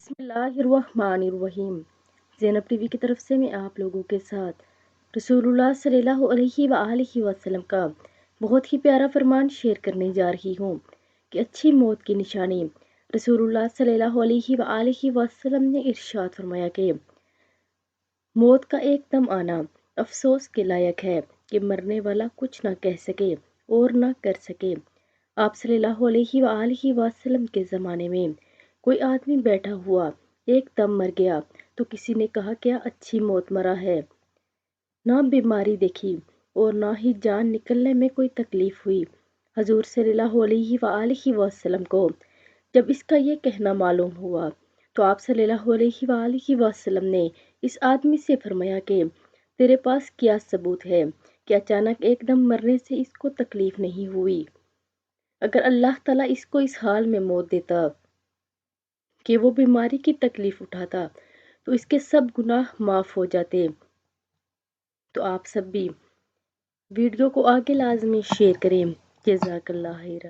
بسم اللہ الرحمن الرحیم۔ زینب ٹی وی کی طرف سے میں آپ لوگوں کے ساتھ رسول اللہ صلی اللہ علیہ وآلہ وسلم کا بہت ہی پیارا فرمان شیئر کرنے جا رہی ہوں کہ اچھی موت کی نشانی رسول اللہ صلی اللہ علیہ وآلہ وسلم نے ارشاد فرمایا کہ موت کا ایک دم آنا افسوس کے لائق ہے کہ مرنے والا کچھ نہ کہہ سکے اور نہ کر سکے۔ آپ صلی اللہ علیہ وآلہ وسلم کے زمانے میں کوئی آدمی بیٹھا ہوا ایک دم مر گیا تو کسی نے کہا کیا اچھی موت مرا ہے، نہ بیماری دیکھی اور نہ ہی جان نکلنے میں کوئی تکلیف ہوئی۔ حضور صلی اللہ علیہ وآلہ وسلم کو جب اس کا یہ کہنا معلوم ہوا تو آپ صلی اللہ علیہ وآلہ وسلم نے اس آدمی سے فرمایا کہ تیرے پاس کیا ثبوت ہے کہ اچانک ایک دم مرنے سے اس کو تکلیف نہیں ہوئی؟ اگر اللہ تعالیٰ اس کو اس حال میں موت دیتا کہ وہ بیماری کی تکلیف اٹھاتا تو اس کے سب گناہ معاف ہو جاتے۔ تو آپ سب بھی ویڈیو کو آگے لازمی شیئر کریں۔ جزاک اللہ خیر۔